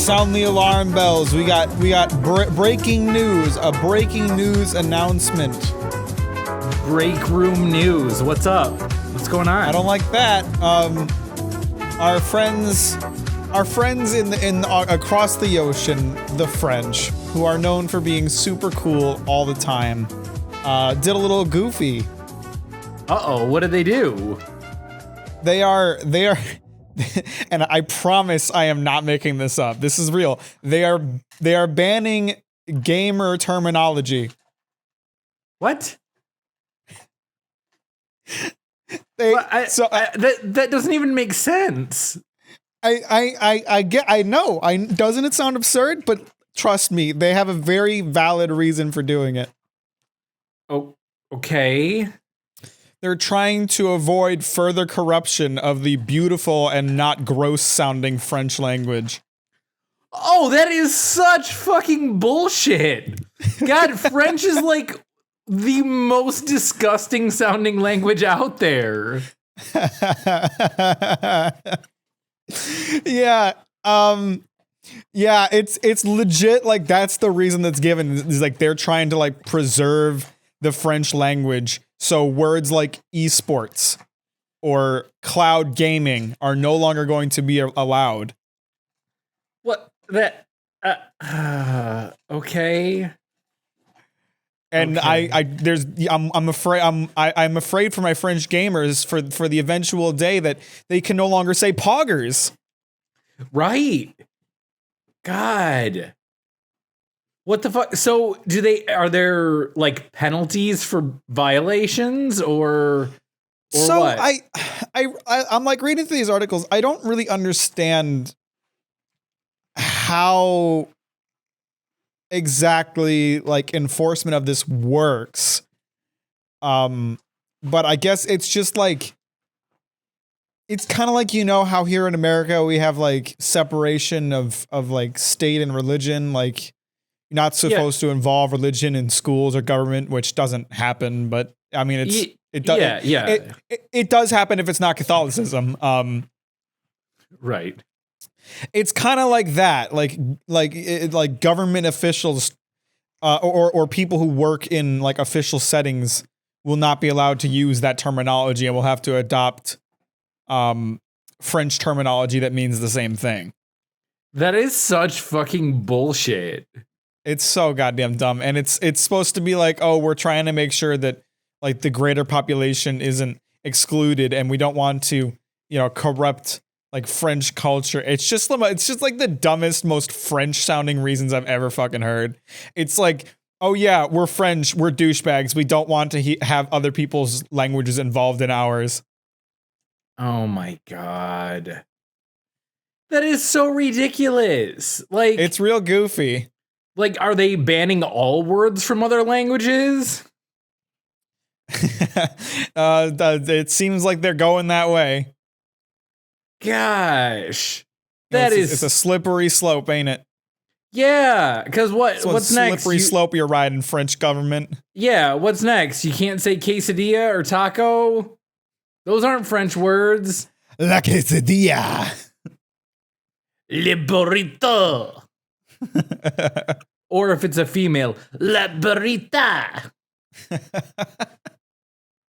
Sound the alarm bells. We got breaking news. A breaking news announcement. Breakroom News. What's up? What's going on? I don't like that. Our friends in across the ocean, the French, who are known for being super cool all the time, did a little goofy. Uh-oh, what did they do? They are, and I promise I am not making this up. This is real. They are banning gamer terminology. What? That doesn't even make sense. I know. Doesn't it sound absurd? But trust me, they have a very valid reason for doing it. Oh, okay. They're trying to avoid further corruption of the beautiful and not gross sounding French language. Oh, that is such fucking bullshit. God, French is like the most disgusting sounding language out there. Yeah. Yeah, it's legit. Like, that's the reason that's given, is like they're trying to like preserve the French language. So words like esports or cloud gaming are no longer going to be allowed. What? That okay. And okay. I'm afraid for my French gamers for the eventual day that they can no longer say poggers. Right. God. What the fuck? So are there like penalties for violations or so what? I'm like reading through these articles. I don't really understand how exactly like enforcement of this works. But I guess it's just like, it's kind of like, you know, how here in America we have like separation of like state and religion. Like, you're not supposed to involve religion in schools or government, which doesn't happen. But I mean, it does happen if it's not Catholicism. Right. It's kind of like that, like government officials, or people who work in like official settings will not be allowed to use that terminology and will have to adopt French terminology that means the same thing. That is such fucking bullshit. It's so goddamn dumb, and it's supposed to be like, oh, we're trying to make sure that like the greater population isn't excluded, and we don't want to, you know, corrupt like French culture. It's just like the dumbest, most French sounding reasons I've ever fucking heard. It's like, oh yeah, we're French, we're douchebags, we don't want to have other people's languages involved in ours. Oh my God. That is so ridiculous. Like, it's real goofy. Like, are they banning all words from other languages? It seems like they're going that way. Gosh. It's a slippery slope, ain't it? Yeah, because what's next? Slippery slope you're riding, French government. Yeah, what's next? You can't say quesadilla or taco? Those aren't French words. La quesadilla. Le burrito. Or if it's a female, la burrita.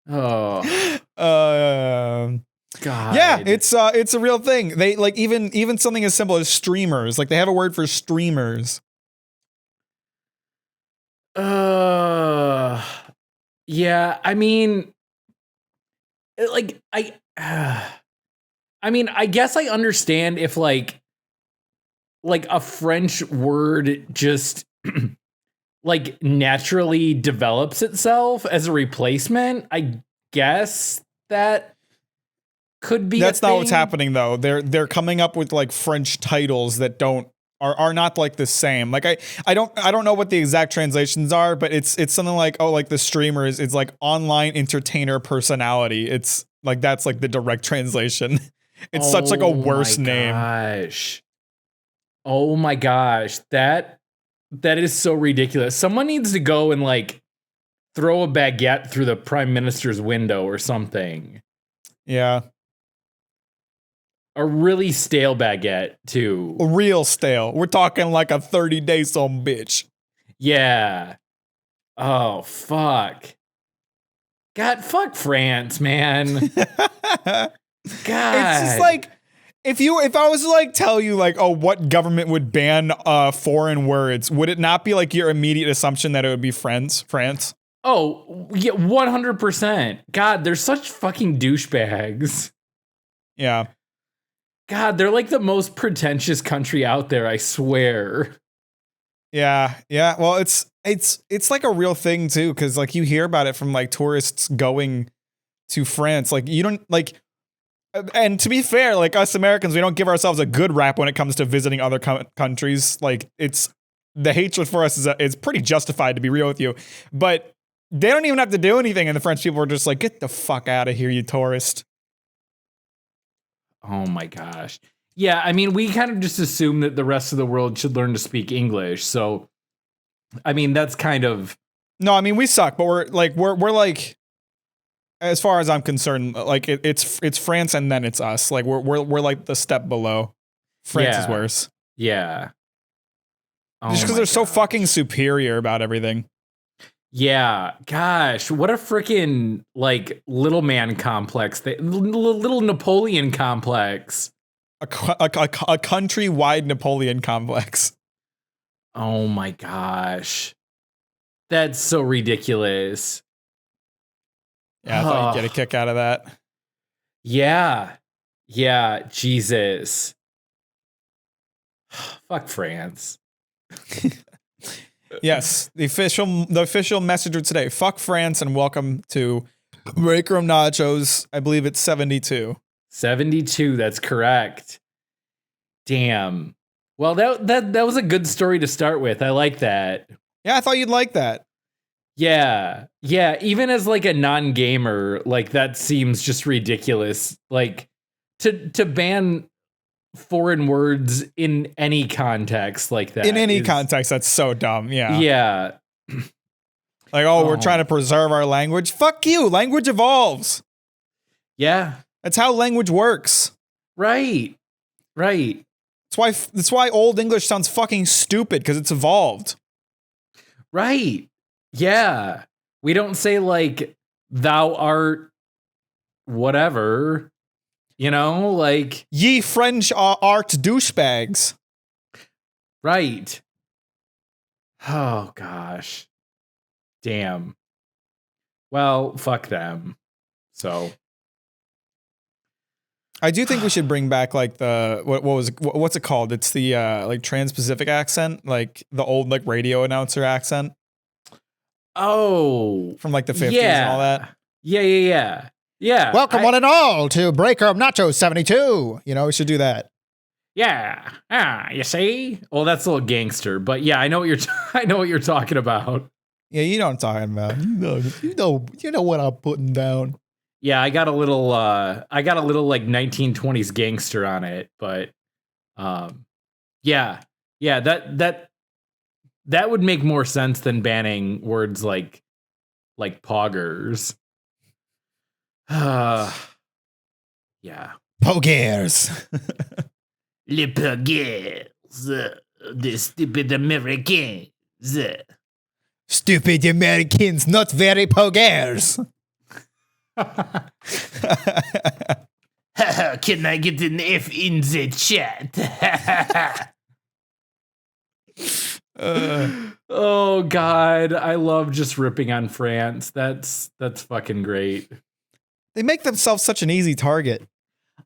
Oh. God. Yeah, it's a real thing. They like even something as simple as streamers. Like, they have a word for streamers. Yeah, I mean, like I mean, I guess I understand if like a French word just like naturally develops itself as a replacement. I guess that could be. That's not what's happening though. They're coming up with like French titles that are not like the same. Like I don't know what the exact translations are, but it's something like, oh, like the streamers, it's like online entertainer personality. It's like, that's like the direct translation. It's such like a worse name. Gosh. Oh my gosh. That is so ridiculous. Someone needs to go and like throw a baguette through the prime minister's window or something. Yeah. A really stale baguette too. Real stale. We're talking like a 30-day some bitch. Yeah. Oh, fuck. God, fuck France, man. God. It's just like if I was to like tell you like, oh, what government would ban foreign words, would it not be like your immediate assumption that it would be France? Oh, yeah, 100%. God, they're such fucking douchebags. Yeah. God, they're like the most pretentious country out there, I swear. Yeah. Well, it's like a real thing too, because like you hear about it from like tourists going to France. Like you don't like, and to be fair, like us Americans, we don't give ourselves a good rap when it comes to visiting other countries. Like it's the hatred for us is pretty justified, to be real with you. But they don't even have to do anything, and the French people are just like, get the fuck out of here, you tourist. Oh my gosh. Yeah, I mean, we kind of just assume that the rest of the world should learn to speak English. So, I mean, that's kind of... No, I mean, we suck, but we're like, as far as I'm concerned, like it's France and then it's us. Like we're like the step below. France is worse. Yeah. Just because they're so fucking superior about everything. Yeah, gosh, what a freaking like little man complex, little Napoleon complex, a countrywide Napoleon complex. Oh my gosh, that's so ridiculous. Yeah, I thought you'd get a kick out of that. Yeah, Jesus, fuck France. Yes, the official messenger today. Fuck France and welcome to Breakroom Nachos. I believe it's 72. 72, that's correct. Damn. Well, that was a good story to start with. I like that. Yeah, I thought you'd like that. Yeah. Even as like a non-gamer, like that seems just ridiculous. Like to ban foreign words in any context like that. In any context, that's so dumb. Yeah. Yeah. Like, we're trying to preserve our language. Fuck you. Language evolves. Yeah. That's how language works. Right. That's why Old English sounds fucking stupid, because it's evolved. Right. Yeah. We don't say like thou art whatever. You know, like... Ye French art douchebags. Right. Oh, gosh. Damn. Well, fuck them. So... I do think we should bring back like the... What's it called? It's the like Trans-Pacific accent. Like the old like radio announcer accent. Oh. From like the 50s and all that. Yeah. Yeah. Welcome one and all to Breakroom Nachos 72. You know, we should do that. Yeah. You see? Well, that's a little gangster, but yeah, I know what you're talking about. Yeah, you know what I'm talking about. You know what I'm putting down. Yeah, I got a little like 1920s gangster on it, but yeah, that would make more sense than banning words like poggers. Yeah. Poggers. Les poggers. The stupid Americans. Stupid Americans, not very poggers. Can I get an F in the chat? Oh God, I love just ripping on France. That's fucking great. They make themselves such an easy target.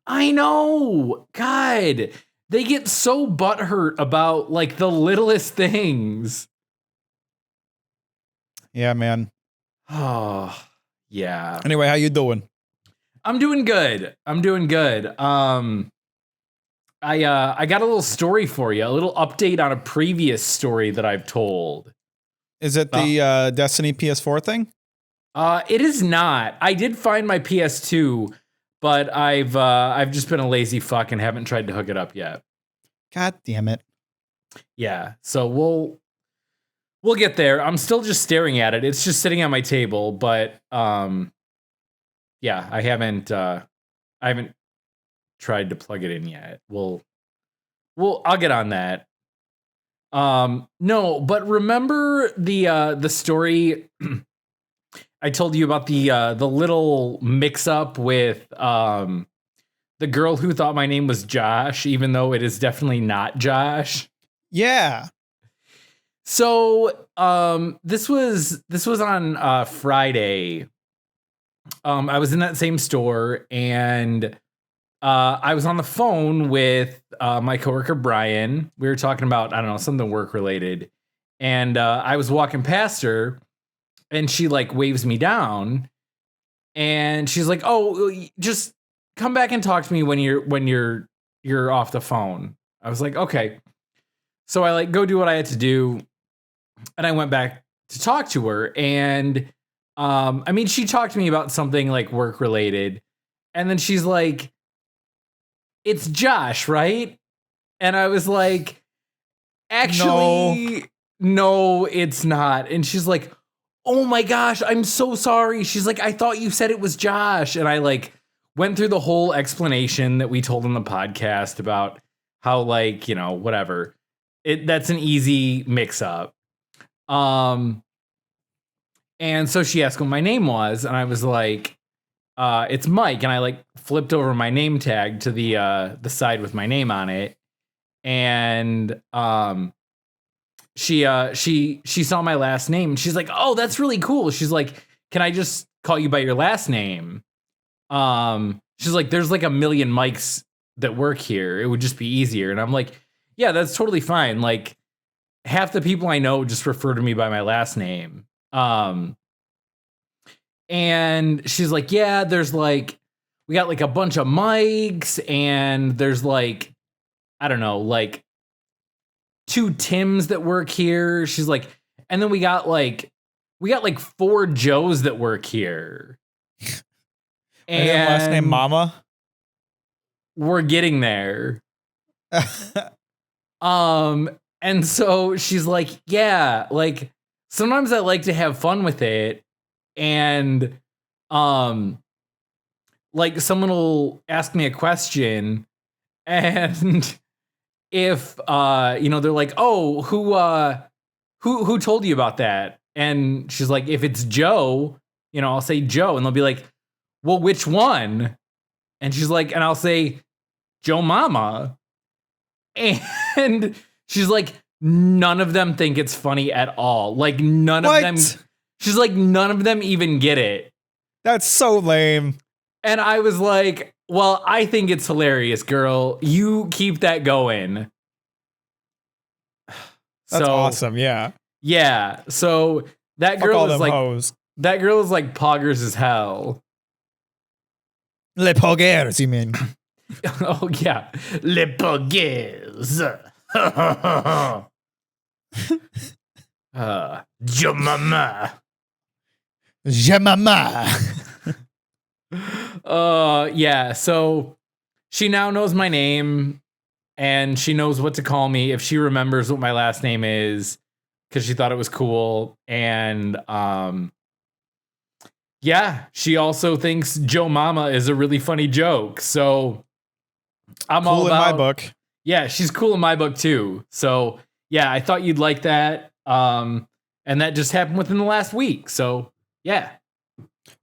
I know. God, they get so butthurt about like the littlest things. Yeah, man. Oh, yeah. Anyway, how you doing? I'm doing good. I got a little story for you, a little update on a previous story that I've told. Is it the Destiny PS4 thing? It is not. I did find my PS2, but I've just been a lazy fuck and haven't tried to hook it up yet. God damn it. Yeah, so we'll get there. I'm still just staring at it. It's just sitting on my table, but yeah, I haven't tried to plug it in yet. I'll get on that. No, but remember the story I told you about the little mix up with the girl who thought my name was Josh, even though it is definitely not Josh. Yeah. So this was on Friday. I was in that same store and I was on the phone with my coworker Brian. We were talking about, I don't know, something work related. And I was walking past her and she like waves me down and she's like, "Oh, just come back and talk to me when you're off the phone." I was like, "Okay." So I like go do what I had to do and I went back to talk to her and I mean, she talked to me about something like work related and then she's like, "It's Josh, right?" And I was like, "Actually, no, it's not." And she's like, "Oh my gosh, I'm so sorry." She's like, "I thought you said it was Josh." And I like went through the whole explanation that we told on the podcast about how like, you know, whatever. That's an easy mix up. And so she asked what my name was, and I was like, "It's Mike." And I like flipped over my name tag to the side with my name on it, and she saw my last name, and she's like, "Oh, that's really cool." She's like, "Can I just call you by your last name?" She's like, "There's like a million Mikes that work here. It would just be easier." And I'm like, "Yeah, that's totally fine. Like, half the people I know just refer to me by my last name." And she's like, "Yeah, there's like, we got like a bunch of mics and there's like, I don't know, like 2 Tims that work here." She's like, "And then we got like 4 Joes that work here." And then last name Mama. We're getting there. And so she's like, "Yeah, like sometimes I like to have fun with it." And like someone will ask me a question and if you know, they're like, "Oh, who told you about that?" And she's like, "If it's Joe, you know, I'll say Joe." And they'll be like, "Well, which one?" And she's like, and I'll say Joe Mama. And she's like, "None of them think it's funny at all. Like none of them." She's like, "None of them even get it." That's so lame. And I was like, "Well, I think it's hilarious, girl. You keep that going." That's awesome. Yeah. Yeah. So that girl is like hoes. That girl is like poggers as hell. Le poggers, you mean? Oh yeah, le poggers. Jamama. Jamama. Yeah. So she now knows my name, and she knows what to call me if she remembers what my last name is, because she thought it was cool. And yeah, she also thinks Joe Mama is a really funny joke. So I'm cool all about in my book. Yeah, she's cool in my book too. So yeah, I thought you'd like that. And that just happened within the last week. So yeah.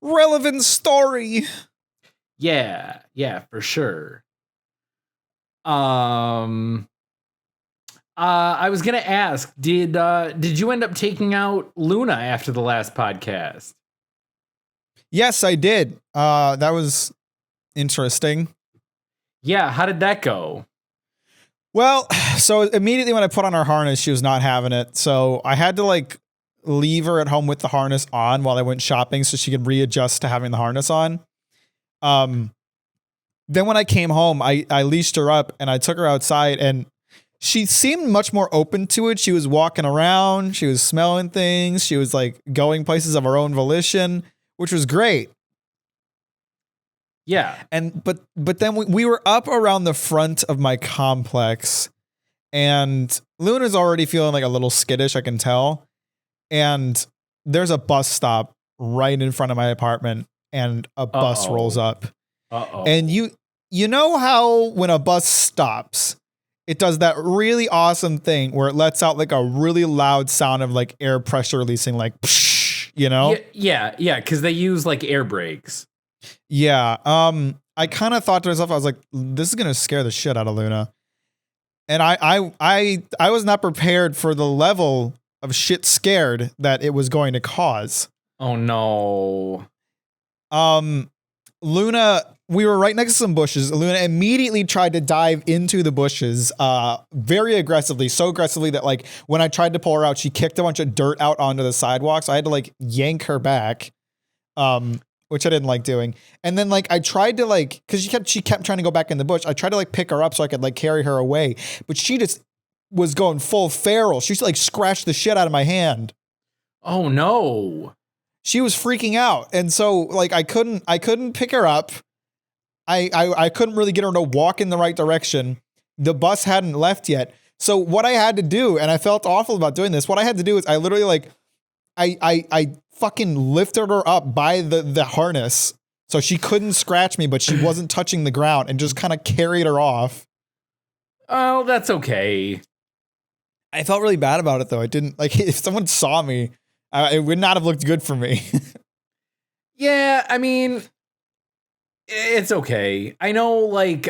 Relevant story. Yeah, for sure. I was gonna ask, did you end up taking out Luna after the last podcast? Yes, I did. That was interesting. Yeah, how did that go? Well, so immediately when I put on her harness, she was not having it. So I had to like leave her at home with the harness on while I went shopping so she could readjust to having the harness on. Then when I came home, I leashed her up and I took her outside and she seemed much more open to it. She was walking around. She was smelling things. She was like going places of her own volition, which was great. Yeah. And but then we were up around the front of my complex and Luna's already feeling like a little skittish, I can tell. And there's a bus stop right in front of my apartment and a bus rolls up. Uh-oh. And You know how when a bus stops, it does that really awesome thing where it lets out like a really loud sound of like air pressure releasing, like, psh, you know? Yeah, because they use like air brakes. Yeah. I kind of thought to myself, I was like, this is gonna scare the shit out of Luna. And I was not prepared for the level of shit scared that it was going to cause. Oh no. Luna, we were right next to some bushes. Luna immediately tried to dive into the bushes, very aggressively, so aggressively that like when I tried to pull her out, she kicked a bunch of dirt out onto the sidewalk. So I had to like yank her back, which I didn't like doing. And then like I tried to like, cause she kept trying to go back in the bush. I tried to like pick her up so I could like carry her away, but she just was going full feral. She like scratched the shit out of my hand. Oh no. She was freaking out. And so like I couldn't pick her up. I couldn't really get her to walk in the right direction. The bus hadn't left yet. So what I had to do, and I felt awful about doing this, what I had to do is I literally like I fucking lifted her up by the harness so she couldn't scratch me, but she wasn't touching the ground, and just kind of carried her off. Oh, that's okay. I felt really bad about it though. I didn't like if someone saw me, it would not have looked good for me. Yeah, I mean, it's okay. I know like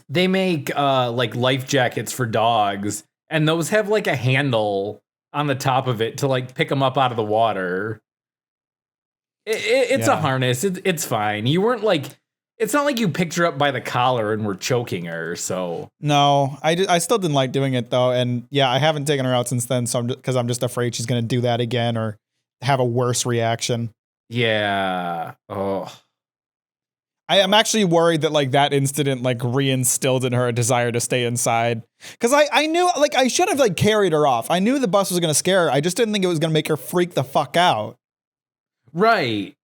they make like life jackets for dogs, and those have like a handle on the top of it to like pick them up out of the water. It's a harness. It's fine. You weren't like, it's not like you picked her up by the collar and were choking her. So no, I still didn't like doing it though, and yeah, I haven't taken her out since then. So because I'm just afraid she's gonna do that again or have a worse reaction. Yeah. Oh. I am actually worried that like that incident like reinstilled in her a desire to stay inside. Cause I knew like I should have like carried her off. I knew the bus was gonna scare her. I just didn't think it was gonna make her freak the fuck out. Right.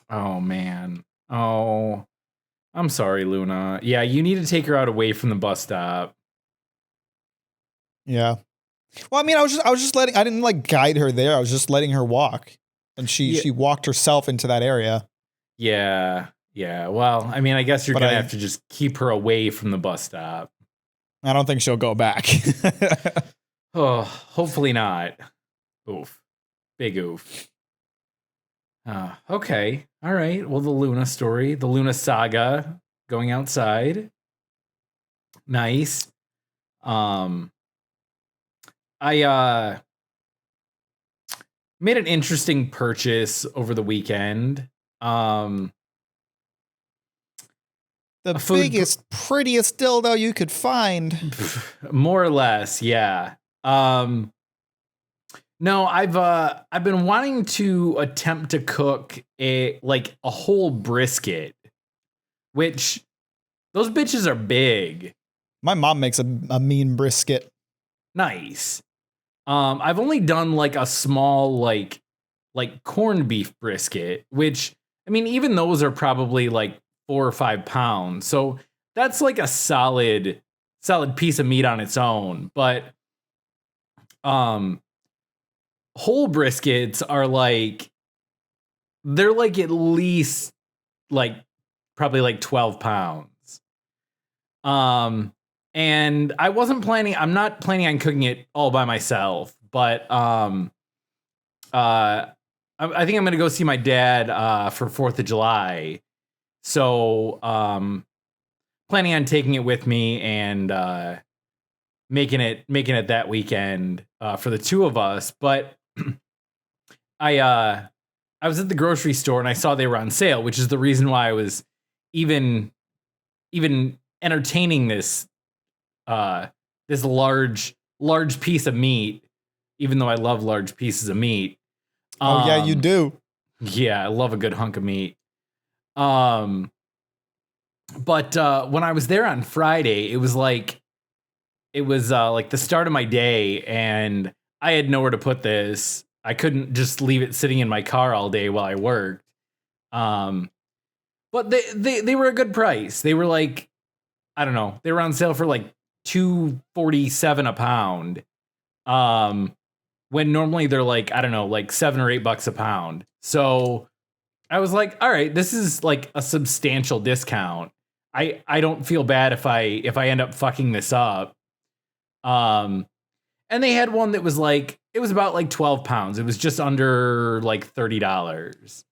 Oh man. Oh, I'm sorry, Luna. Yeah, you need to take her out away from the bus stop. Yeah. Well, I mean, I was just letting. I didn't like guide her there. I was just letting her walk, and she walked herself into that area. Yeah. Well, I mean, I guess you're gonna have to just keep her away from the bus stop. I don't think she'll go back. Oh, hopefully not. Oof. Big oof. Okay. All right. Well, the Luna story, the Luna saga, going outside. Nice. I made an interesting purchase over the weekend. The biggest, prettiest dildo you could find. More or less, yeah. No, I've been wanting to attempt to cook a whole brisket, which those bitches are big. My mom makes a mean brisket. Nice. I've only done like a small like corned beef brisket, which I mean even those are probably like 4 or 5 pounds. So that's like a solid piece of meat on its own, but whole briskets are like, they're like at least like probably like 12 pounds. And I'm not planning on cooking it all by myself, but I think I'm gonna go see my dad for 4th of July. So planning on taking it with me and making it that weekend for the two of us. But I was at the grocery store and I saw they were on sale, which is the reason why I was even entertaining this large piece of meat, even though I love large pieces of meat. Oh yeah, you do. Yeah, I love a good hunk of meat. But when I was there on Friday, it was like the start of my day, and I had nowhere to put this. I couldn't just leave it sitting in my car all day while I worked. But they were a good price. They were like, I don't know, they were on sale for like $2.47 a pound. When normally they're like, I don't know, like $7 or $8 a pound. So I was like, all right, this is like a substantial discount. I don't feel bad if I end up fucking this up. Um, and they had one that was like, it was about like 12 pounds. It was just under like $30.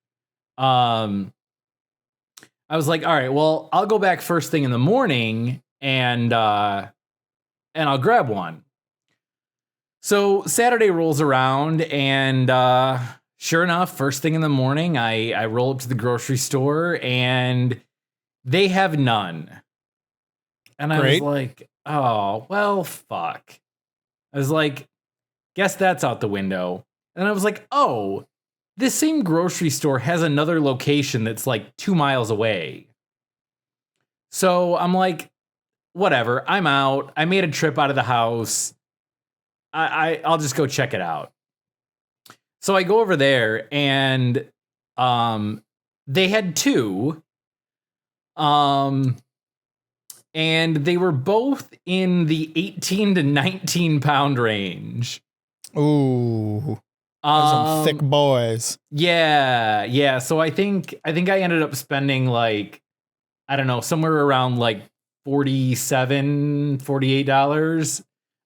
Um, I was like, all right, well, I'll go back first thing in the morning and I'll grab one. So Saturday rolls around and sure enough, first thing in the morning, I roll up to the grocery store and they have none. And I was Great. like, oh, well, fuck. I was like, guess that's out the window. And I was like, oh, this same grocery store has another location that's like 2 miles away. So I'm like, whatever, I'm out. I made a trip out of the house. I'll just go check it out. So I go over there and they had two. And they were both in the 18 to 19 pound range. Ooh. Those some thick boys. Yeah. So I think I ended up spending like, I don't know, somewhere around like $48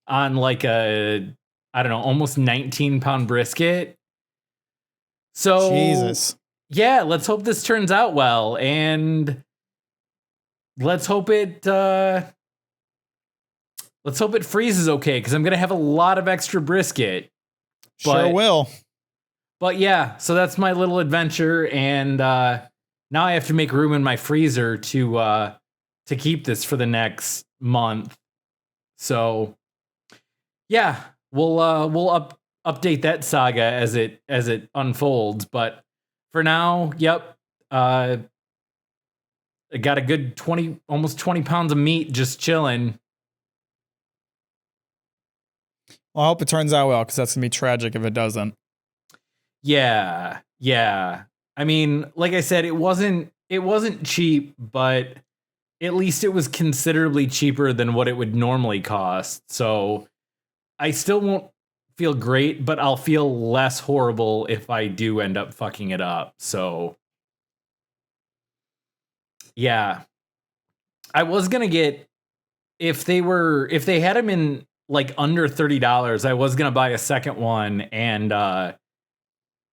on like a, I don't know, almost 19-pound brisket. So Jesus. Yeah, let's hope this turns out well, and let's hope it freezes okay, because I'm gonna have a lot of extra brisket. Sure will. But yeah, so that's my little adventure, and now I have to make room in my freezer to keep this for the next month. So yeah, we'll update that saga as it unfolds. But for now, yep, I got a good almost 20 pounds of meat just chilling. Well, I hope it turns out well, because that's gonna be tragic if it doesn't. Yeah. I mean, like I said, it wasn't cheap, but at least it was considerably cheaper than what it would normally cost. So I still won't feel great, but I'll feel less horrible if I do end up fucking it up. So yeah, I was gonna get, if they had them in like under $30, I was gonna buy a second one and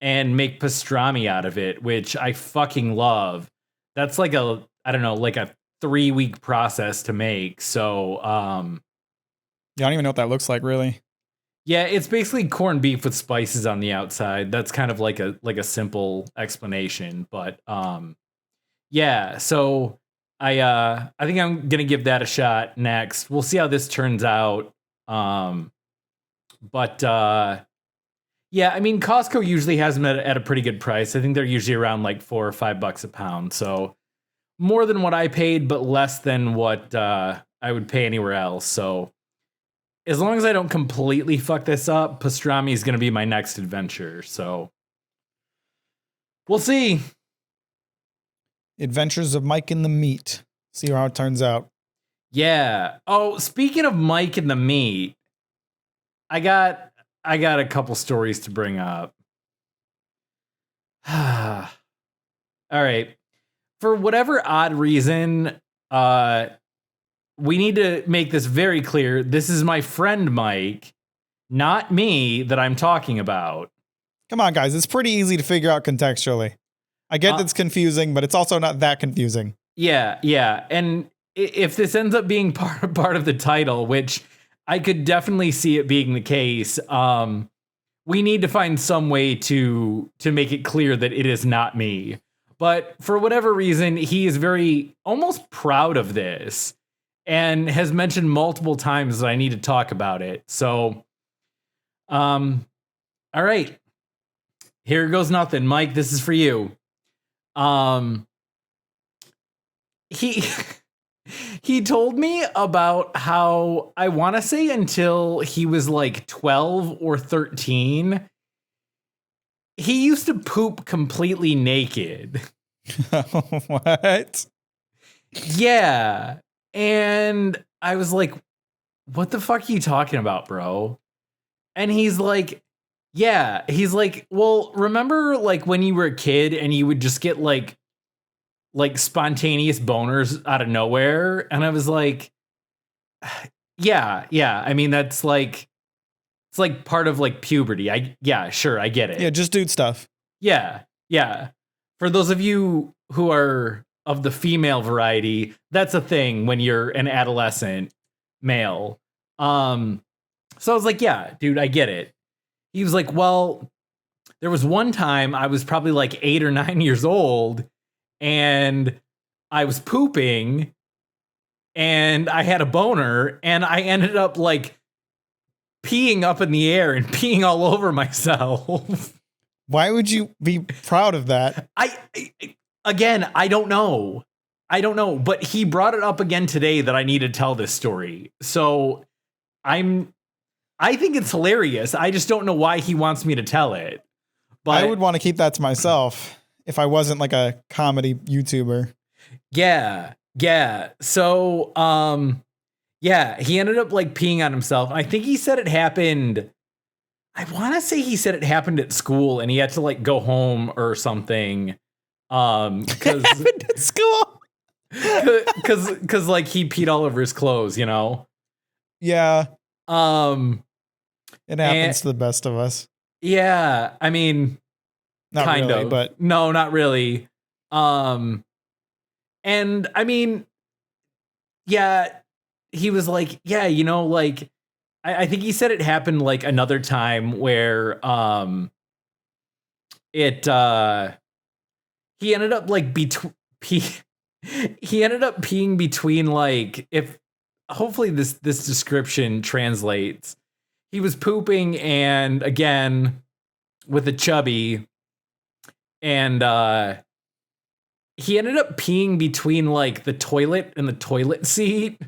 make pastrami out of it, which I fucking love. That's like a 3-week process to make. So I don't even know what that looks like, really. yeah, it's basically corned beef with spices on the outside. That's kind of like a simple explanation, but yeah, so I think I'm going to give that a shot next. We'll see how this turns out. But yeah, I mean, Costco usually has them at a pretty good price. I think they're usually around like $4 or $5 a pound. So more than what I paid, but less than what I would pay anywhere else. So as long as I don't completely fuck this up, pastrami is going to be my next adventure. So we'll see. Adventures of Mike and the Meat. See how it turns out. Yeah. Oh, speaking of Mike and the Meat, I got a couple stories to bring up. All right. For whatever odd reason, we need to make this very clear. This is my friend Mike, not me, that I'm talking about. Come on, guys. It's pretty easy to figure out contextually. I get it's confusing, but it's also not that confusing. Yeah. And if this ends up being part of the title, which I could definitely see it being the case, we need to find some way to make it clear that it is not me. But for whatever reason, he is very almost proud of this and has mentioned multiple times that I need to talk about it. So, all right, here goes nothing. Mike, this is for you. He he told me about how, I want to say until he was like 12 or 13, he used to poop completely naked. What? Yeah. And I was like, what the fuck are you talking about, bro? And he's like, Yeah, he's like, well, remember like when you were a kid and you would just get like spontaneous boners out of nowhere? And I was like, yeah. I mean, that's like, it's like part of like puberty. Yeah, sure, I get it. Yeah, just dude stuff. Yeah. For those of you who are of the female variety, that's a thing when you're an adolescent male. So I was like, yeah, dude, I get it. He was like, well, there was one time I was probably like 8 or 9 years old and I was pooping and I had a boner and I ended up like peeing up in the air and peeing all over myself. Why would you be proud of that? Again, I don't know, but he brought it up again today that I need to tell this story. So I think it's hilarious. I just don't know why he wants me to tell it. But I would want to keep that to myself if I wasn't like a comedy YouTuber. Yeah. So, yeah, he ended up like peeing on himself. I think he said it happened. I want to say he said it happened at school and he had to like go home or something. It happened at school. Cause like he peed all over his clothes, you know? Yeah. It happens and- to the best of us. Yeah. I mean, Not kind really, of, but no, not really. And I mean, yeah, he was like, yeah, you know, like, I think he said it happened like another time where, he ended up like he ended up peeing between like, if hopefully this description translates. He was pooping and again with a chubby and he ended up peeing between like the toilet and the toilet seat.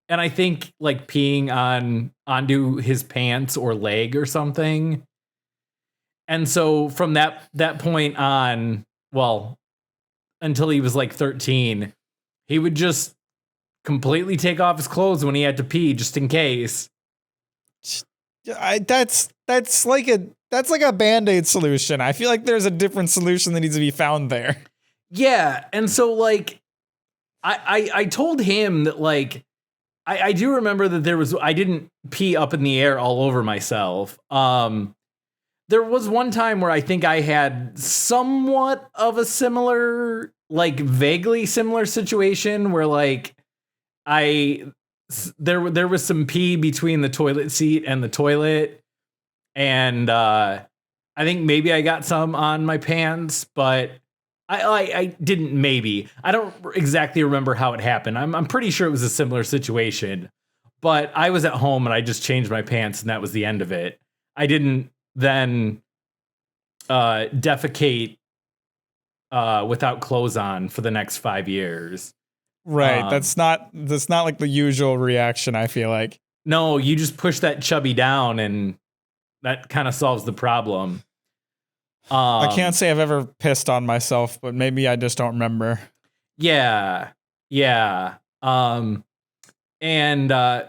And I think like peeing onto his pants or leg or something. And so from that point on, well, until he was like 13, he would just completely take off his clothes when he had to pee just in case. that's like a Band-Aid solution. I feel like there's a different solution that needs to be found there. Yeah. And so like I told him that like I do remember that I didn't pee up in the air all over myself. There was one time where I think I had somewhat of a similar, like vaguely similar situation where like there was some pee between the toilet seat and the toilet. And I think maybe I got some on my pants, but I didn't maybe. I don't exactly remember how it happened. I'm pretty sure it was a similar situation, but I was at home and I just changed my pants and that was the end of it. I didn't then defecate without clothes on for the next 5 years. Right. That's not like the usual reaction, I feel like. No, you just push that chubby down and that kind of solves the problem. I can't say I've ever pissed on myself, but maybe I just don't remember. Yeah. And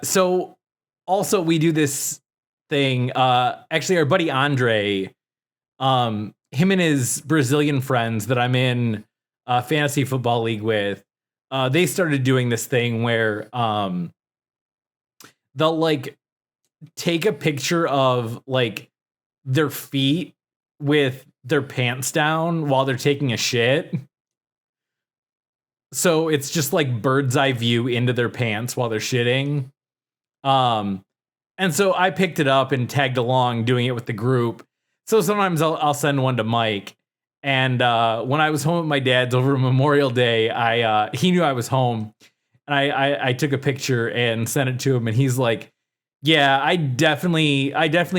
so also we do this thing. Actually, our buddy Andre, him and his Brazilian friends that I'm in a fantasy football league with, they started doing this thing where they'll like take a picture of like their feet with their pants down while they're taking a shit. So it's just like bird's eye view into their pants while they're shitting. And so I picked it up and tagged along doing it with the group. So sometimes I'll send one to Mike. And when I was home at my dad's over Memorial Day, he knew I was home. And I took a picture and sent it to him. And he's like, yeah, I definitely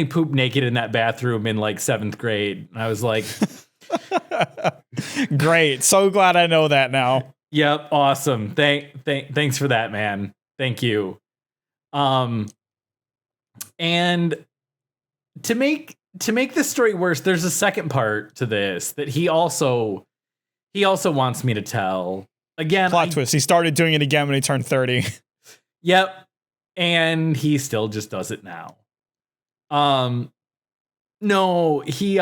pooped naked in that bathroom in like 7th grade. And I was like, great. So glad I know that now. Yep, awesome. Thanks for that, man. Thank you. And to make this story worse, there's a second part to this that he also wants me to tell. Again, plot twist. He started doing it again when he turned 30. Yep. And he still just does it now. No, he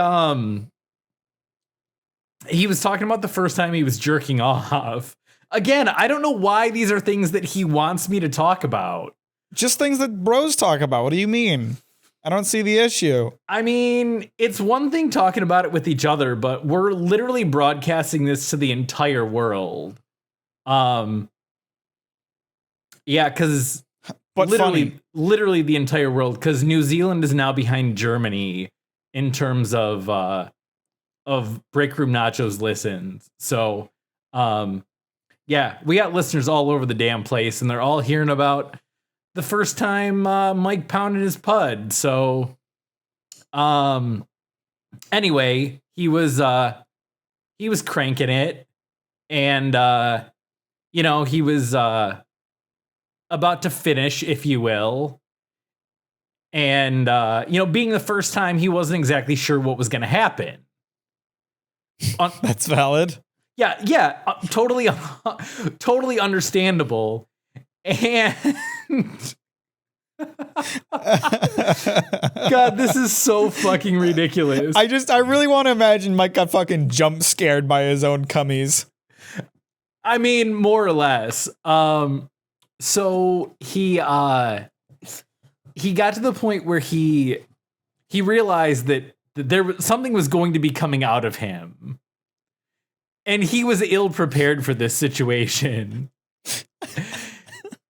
was talking about the first time he was jerking off. Again, I don't know why these are things that he wants me to talk about. Just things that bros talk about. What do you mean? I don't see the issue. I mean, it's one thing talking about it with each other, but we're literally broadcasting this to the entire world. Yeah, because literally the entire world, because New Zealand is now behind Germany in terms of Breakroom Nachos listens. So, yeah, we got listeners all over the damn place, and they're all hearing about the first time Mike pounded his pud. So, anyway, he was cranking it, and he was about to finish, if you will. And being the first time, he wasn't exactly sure what was going to happen. That's valid. Yeah, totally understandable. And God, this is so fucking ridiculous. I really want to imagine Mike got fucking jump scared by his own cummies. I mean, more or less. So he got to the point where he realized that something was going to be coming out of him. And he was ill prepared for this situation.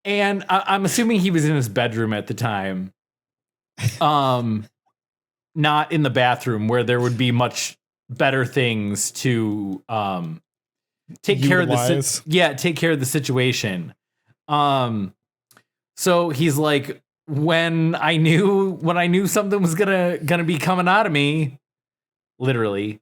And I'm assuming he was in his bedroom at the time. Not in the bathroom where there would be much better things to take care of the situation. So he's like, when I knew something was gonna be coming out of me, literally,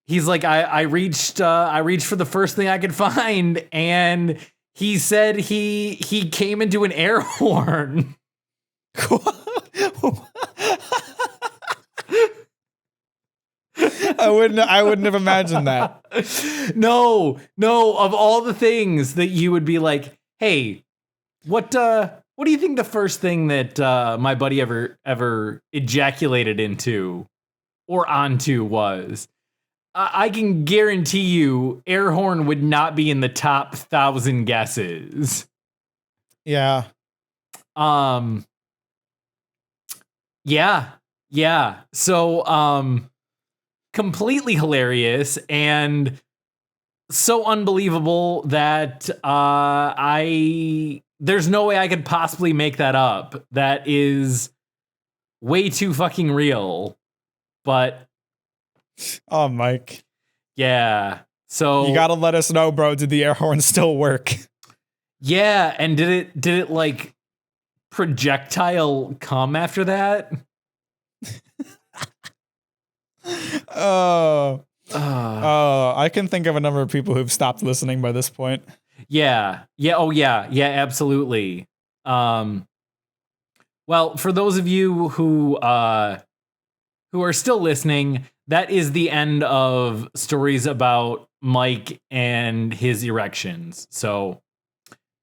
he's like, I reached for the first thing I could find, and he said he came into an air horn. I wouldn't have imagined that. No, of all the things that you would be like, hey, what do you think the first thing that my buddy ever ejaculated into or onto was? I can guarantee you air horn would not be in the top 1,000 guesses. Yeah. Yeah. So, completely hilarious and so unbelievable that there's no way I could possibly make that up. That is way too fucking real. But oh, Mike. Yeah. So you gotta let us know, bro. Did the air horn still work? Yeah, and did it like projectile come after that? I can think of a number of people who've stopped listening by this point. Yeah. Oh yeah, absolutely. Well, for those of you who are still listening, that is the end of stories about Mike and his erections. So,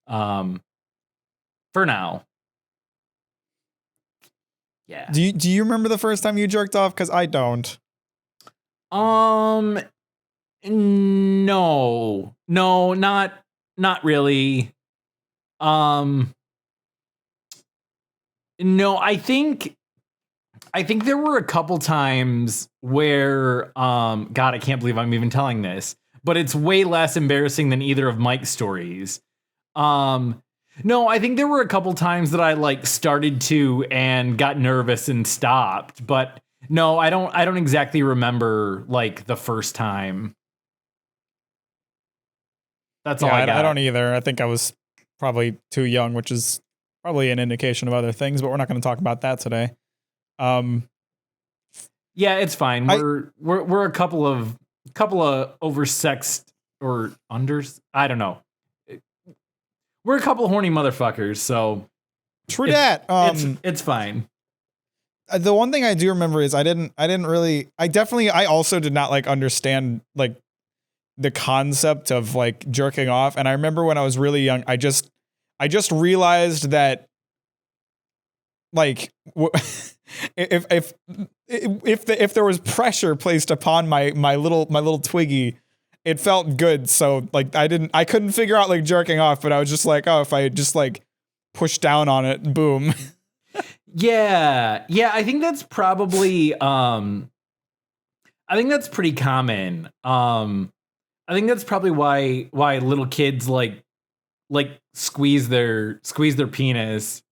for now. Yeah. Do you remember the first time you jerked off? Because I don't. No, not really. No, I think there were a couple times where, God, I can't believe I'm even telling this, but it's way less embarrassing than either of Mike's stories. No, I think there were a couple times that I like started to and got nervous and stopped, but no, I don't exactly remember like the first time. That's all I got. I don't either. I think I was probably too young, which is probably an indication of other things, but we're not going to talk about that today. Yeah, it's fine. We're a couple of oversexed or unders. I don't know. We're a couple horny motherfuckers, so true that. It's fine. The one thing I do remember is I also did not like understand like the concept of like jerking off. And I remember when I was really young, I just realized that like if there was pressure placed upon my little Twiggy, it felt good. So like I couldn't figure out like jerking off, but I was just like, oh, if I just like push down on it, boom. Yeah. I think that's probably I think that's pretty common. I think that's probably why little kids like squeeze their penis.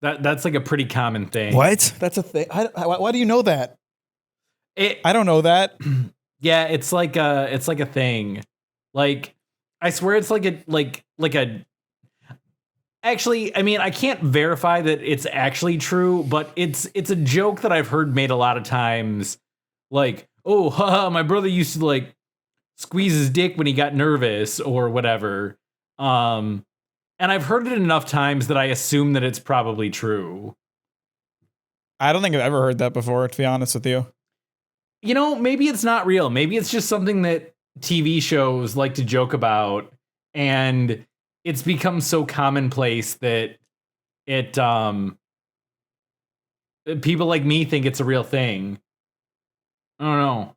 That's like a pretty common thing. What? That's a thing. Why do you know that? I don't know that. Yeah, it's like a thing. Like I swear it's like a actually, I mean, I can't verify that it's actually true, but it's a joke that I've heard made a lot of times. Like, oh, haha, my brother used to like squeeze his dick when he got nervous or whatever. And I've heard it enough times that I assume that it's probably true. I don't think I've ever heard that before, to be honest with you. You know, maybe it's not real. Maybe it's just something that TV shows like to joke about, and it's become so commonplace that it people like me think it's a real thing. I don't know.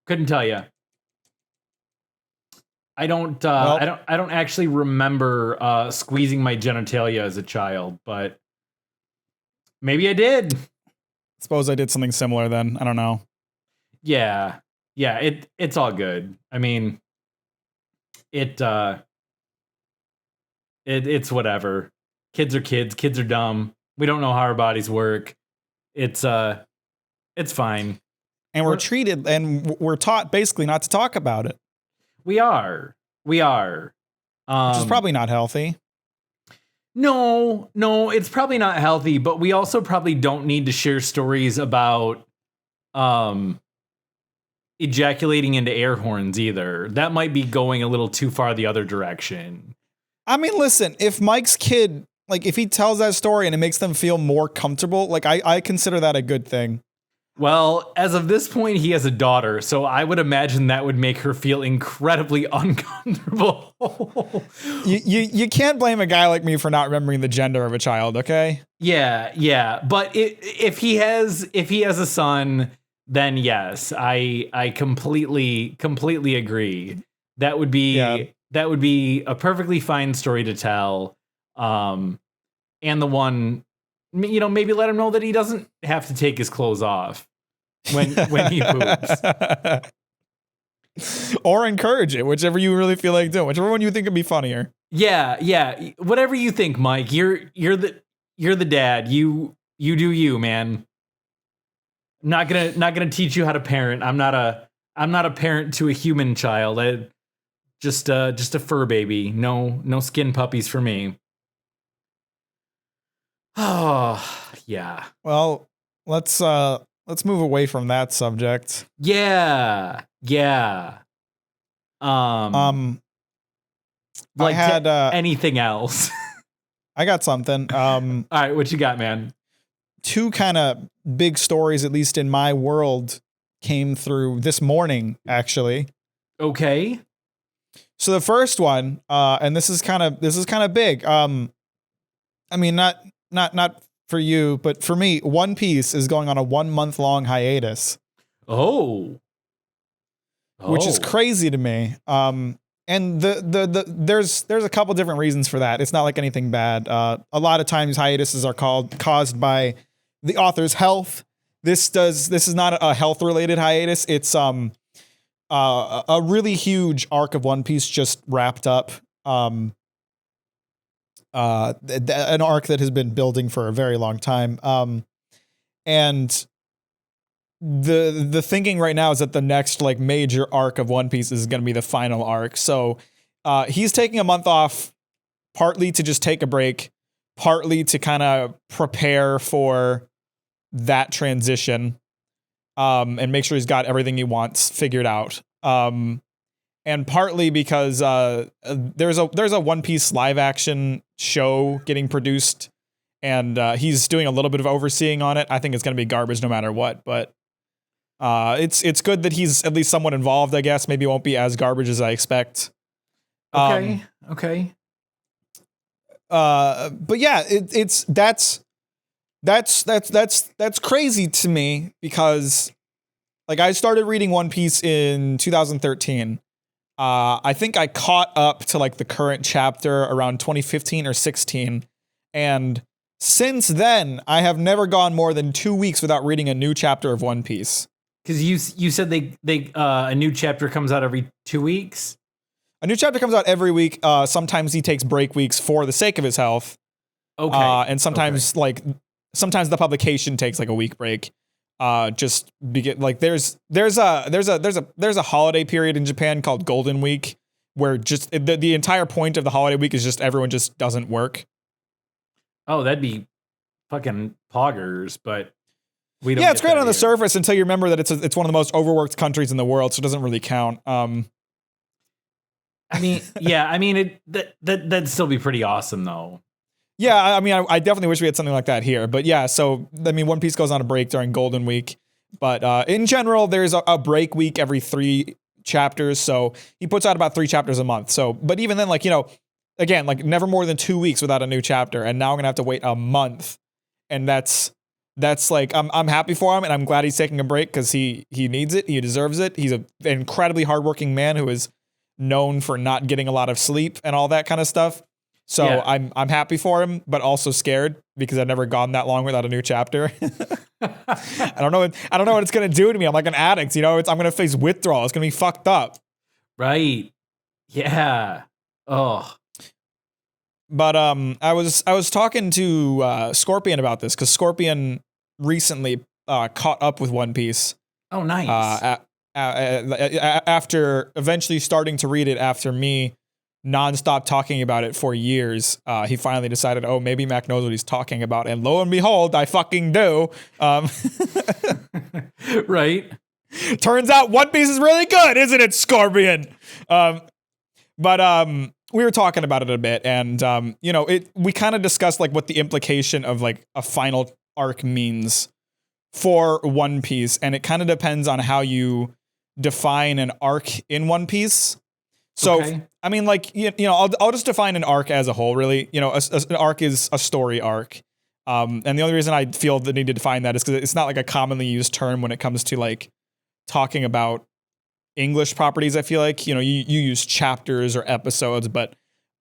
Couldn't tell you. I don't actually remember squeezing my genitalia as a child, but maybe I did. Suppose I did something similar then. I don't know. Yeah, it's all good. I mean, it's whatever. Kids are kids. Kids are dumb. We don't know how our bodies work. It's fine. And we're treated and we're taught basically not to talk about it. We are. Which is probably not healthy. No, it's probably not healthy, but we also probably don't need to share stories about ejaculating into air horns either. That might be going a little too far the other direction. I mean, listen, if Mike's kid, like if he tells that story and it makes them feel more comfortable, like I consider that a good thing. Well, as of this point, he has a daughter, so I would imagine that would make her feel incredibly uncomfortable. You can't blame a guy like me for not remembering the gender of a child, okay? Yeah. But if he has a son, then yes, I completely agree. That would be a perfectly fine story to tell. And the one, you know, maybe let him know that he doesn't have to take his clothes off when he poops. Or encourage it, whichever you really feel like doing, whichever one you think would be funnier. Yeah. Whatever you think, Mike. You're the dad. You do you, man. Not gonna teach you how to parent. I'm not a parent to a human child. Just a fur baby. No skin puppies for me. Oh, yeah. Well, let's move away from that subject. Yeah. Like I had anything else. I got something. All right, what you got, man? Two kind of big stories, at least in my world, came through this morning, actually. Okay. So the first one, and this is kind of big. I mean, not for you, but for me, One Piece is going on a 1 month long hiatus. Oh. Which is crazy to me. And there's a couple different reasons for that. It's not like anything bad. A lot of times hiatuses are caused by the author's health. This is not a health related hiatus. It's a really huge arc of One Piece just wrapped up. An arc that has been building for a very long time. And the thinking right now is that the next like major arc of One Piece is going to be the final arc. So he's taking a month off, partly to just take a break, partly to kind of prepare for that transition, and make sure he's got everything he wants figured out. And partly because there's a One Piece live action show getting produced, and he's doing a little bit of overseeing on it. I think it's going to be garbage no matter what, but it's good that he's at least somewhat involved, I guess. Maybe it won't be as garbage as I expect. Okay. But yeah, that's crazy to me because like I started reading One Piece in 2013. I think I caught up to like the current chapter around 2015 or 16. And since then, I have never gone more than 2 weeks without reading a new chapter of One Piece. Because you said they a new chapter comes out every 2 weeks. A new chapter comes out every week. Sometimes he takes break weeks for the sake of his health. Okay. And sometimes sometimes the publication takes like a week break. Just begin like there's a holiday period in Japan called Golden Week where just the entire point of the holiday week is just everyone just doesn't work. Oh, that'd be fucking poggers, but we don't. Yeah, it's great on the surface until you remember that it's one of the most overworked countries in the world, so it doesn't really count. I mean, yeah, I mean that'd still be pretty awesome though. Yeah, I mean, I definitely wish we had something like that here. But yeah, so, I mean, One Piece goes on a break during Golden Week. But in general, there's a break week every 3 chapters. So he puts out about 3 chapters a month. So, but even then, like, you know, again, like never more than 2 weeks without a new chapter. And now I'm going to have to wait a month. And that's like, I'm happy for him. And I'm glad he's taking a break because he needs it. He deserves it. He's an incredibly hardworking man who is known for not getting a lot of sleep and all that kind of stuff. So yeah. I'm happy for him, but also scared because I've never gone that long without a new chapter. I don't know what it's gonna do to me. I'm like an addict, you know. I'm gonna face withdrawal. It's gonna be fucked up. Right. Yeah. Oh. But I was talking to Scorpion about this because Scorpion recently caught up with One Piece. Oh, nice. After eventually starting to read it after me nonstop talking about it for years, he finally decided, oh, maybe Mac knows what he's talking about, and lo and behold, I fucking do. Right. Turns out One Piece is really good, isn't it, Scorpion? But we were talking about it a bit, and you know, we kind of discussed like what the implication of like a final arc means for One Piece, and it kind of depends on how you define an arc in One Piece. So, okay. I mean, like, you know, I'll just define an arc as a whole, really. You know, an arc is a story arc. And the only reason I feel the need to define that is because it's not like a commonly used term when it comes to like talking about English properties. I feel like, you know, you use chapters or episodes, but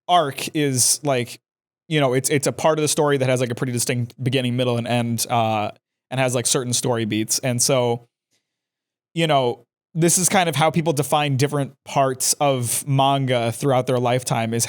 arc is like, you know, it's a part of the story that has like a pretty distinct beginning, middle, and end, and has like certain story beats. And so, you know, this is kind of how people define different parts of manga throughout their lifetime is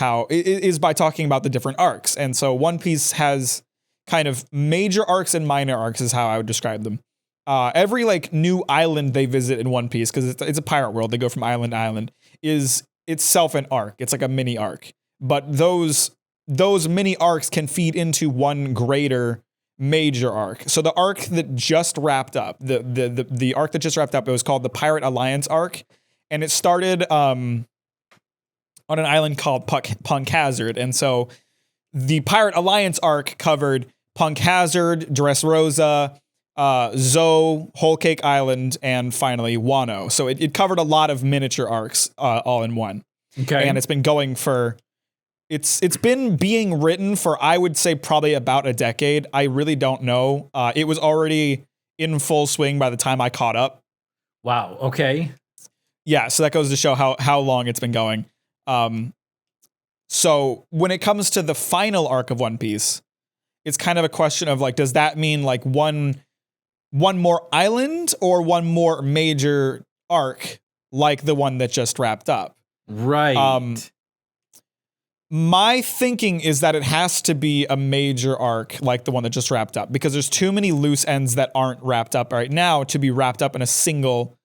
by talking about the different arcs. And so One Piece has kind of major arcs and minor arcs is how I would describe them. Every like new island they visit in One Piece, because it's a pirate world, they go from island to island, is itself an arc. It's like a mini arc. But those mini arcs can feed into one greater major arc. So the arc that just wrapped up, the arc that just wrapped up, it was called the Pirate Alliance arc, and it started on an island called Punk Hazard. And so the Pirate Alliance arc covered Punk Hazard, Dressrosa, Zoe, Whole Cake Island, and finally Wano. So it covered a lot of miniature arcs all in one. Okay, and it's been going for. It's been being written for, I would say, probably about a decade. I really don't know. It was already in full swing by the time I caught up. Wow. Okay. Yeah. So that goes to show how long it's been going. So when it comes to the final arc of One Piece, it's kind of a question of like, does that mean like one more island or one more major arc like the one that just wrapped up? Right. My thinking is that it has to be a major arc like the one that just wrapped up, because there's too many loose ends that aren't wrapped up right now to be wrapped up in a single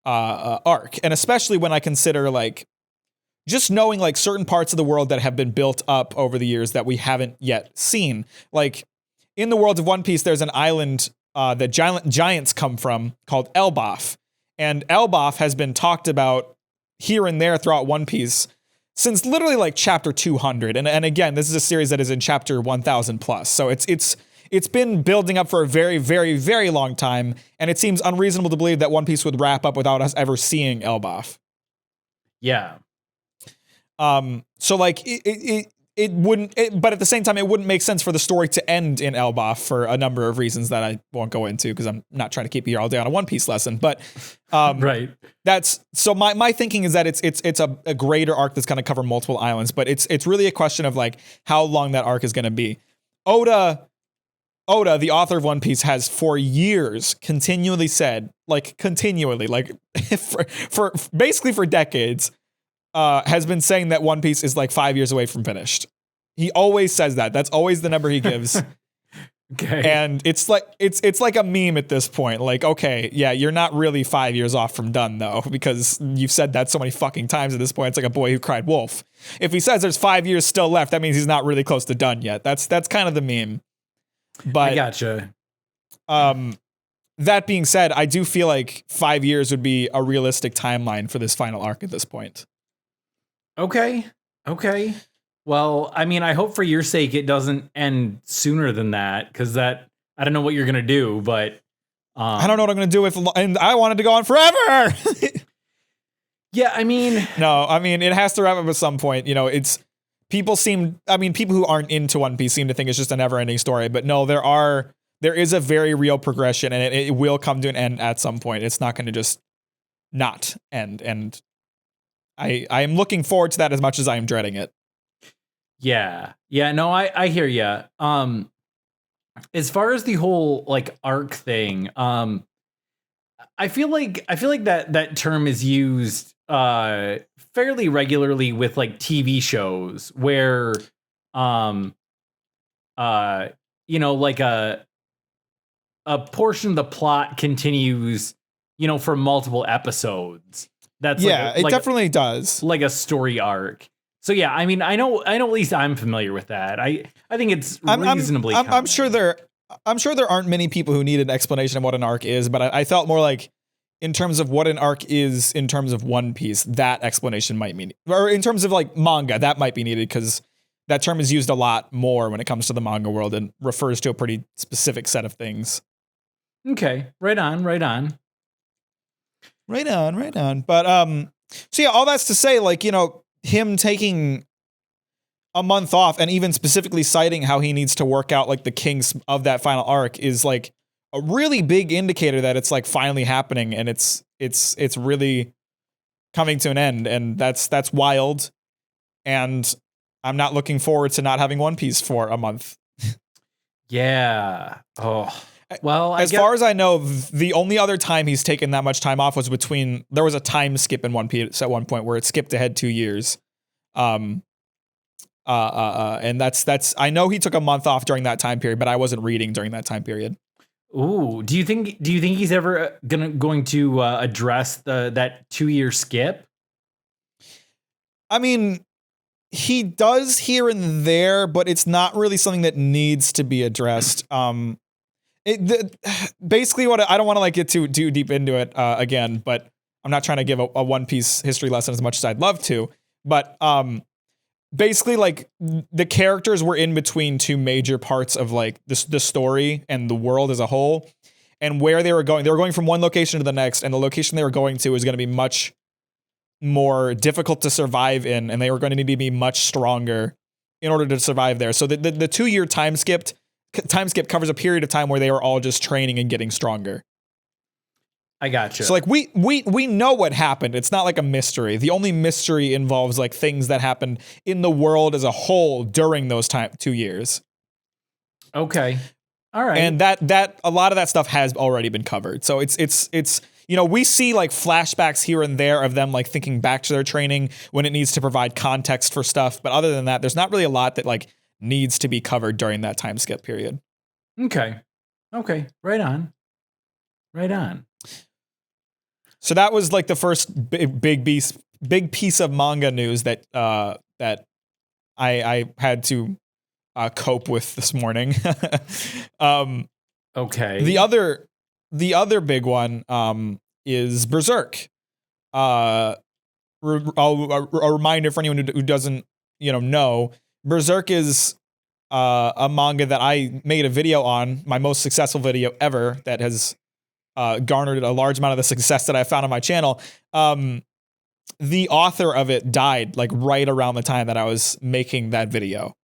arc. And especially when I consider like just knowing like certain parts of the world that have been built up over the years that we haven't yet seen. Like in the world of One Piece, there's an island that giants come from called Elbaf. And Elbaf has been talked about here and there throughout One Piece since literally like chapter 200. And again, this is a series that is in chapter 1000 plus. So it's been building up for a very, very, very long time. And it seems unreasonable to believe that One Piece would wrap up without us ever seeing Elbaf. Yeah. So like it wouldn't, but at the same time, it wouldn't make sense for the story to end in Elbaf for a number of reasons that I won't go into because I'm not trying to keep you here all day on a One Piece lesson. But Right. that's so my thinking is that it's a greater arc that's going to cover multiple islands, but it's really a question of like how long that arc is going to be. Oda, the author of One Piece, has for years continually said, like for basically for decades, has been saying that One Piece is like 5 years away from finished. He always says that. That's always the number he gives. Okay. And it's like a meme at this point. Like, okay, yeah, you're not really 5 years off from done though, because you've said that so many fucking times at this point. It's like a boy who cried wolf. If he says there's 5 years still left, that means he's not really close to done yet. That's kind of the meme. But I gotcha. That being said, I do feel like 5 years would be a realistic timeline for this final arc at this point. Okay. Well, I mean, I hope for your sake it doesn't end sooner than that, because that, I don't know what you're gonna do, but I don't know what I'm gonna do and I wanted to go on forever. Yeah, I mean, it has to wrap up at some point. You know, people who aren't into One Piece seem to think it's just a never-ending story, but no, there is a very real progression, and it will come to an end at some point. It's not going to just not end, and I am looking forward to that as much as I am dreading it. Yeah. No, I hear ya. As far as the whole like arc thing, I feel like that term is used fairly regularly with like TV shows where like a portion of the plot continues, for multiple episodes. That's it definitely does. Like a story arc. So yeah, I mean, I know at least I'm familiar with that. I think it's reasonably common. I'm sure there aren't many people who need an explanation of what an arc is, but I felt more like in terms of what an arc is in terms of One Piece, that explanation might mean, or in terms of like manga, that might be needed because that term is used a lot more when it comes to the manga world and refers to a pretty specific set of things. Okay, right on. But so yeah, all that's to say, like, him taking a month off and even specifically citing how he needs to work out like the kinks of that final arc is like a really big indicator that it's like finally happening and it's really coming to an end, and that's wild. And I'm not looking forward to not having One Piece for a month. Yeah. Oh. Well, as far as I know, the only other time he's taken that much time off was there was a time skip in One Piece at one point where it skipped ahead 2 years. And that's I know he took a month off during that time period, but I wasn't reading during that time period. Ooh, do you think he's ever going to address that 2 year skip? I mean, he does here and there, but it's not really something that needs to be addressed. Basically, what I don't want to like get too deep into it again, but I'm not trying to give a One Piece history lesson as much as I'd love to. But basically, like the characters were in between two major parts of like the story and the world as a whole, and where they were going from one location to the next, and the location they were going to was going to be much more difficult to survive in, and they were going to need to be much stronger in order to survive there. So the 2 year time skip covers a period of time where they were all just training and getting stronger. I gotcha. So like we know what happened. It's not like a mystery. The only mystery involves like things that happened in the world as a whole during those 2 years. Okay. All right. And that a lot of that stuff has already been covered. So it's we see like flashbacks here and there of them like thinking back to their training when it needs to provide context for stuff. But other than that, there's not really a lot that like needs to be covered during that time skip period. Okay. Right on. So that was like the first big piece of manga news that I had to cope with this morning. Okay. The other big one is Berserk. A reminder for anyone who doesn't know, Berserk is a manga that I made a video on, my most successful video ever, that has garnered a large amount of the success that I found on my channel. the author of it died like right around the time that I was making that video.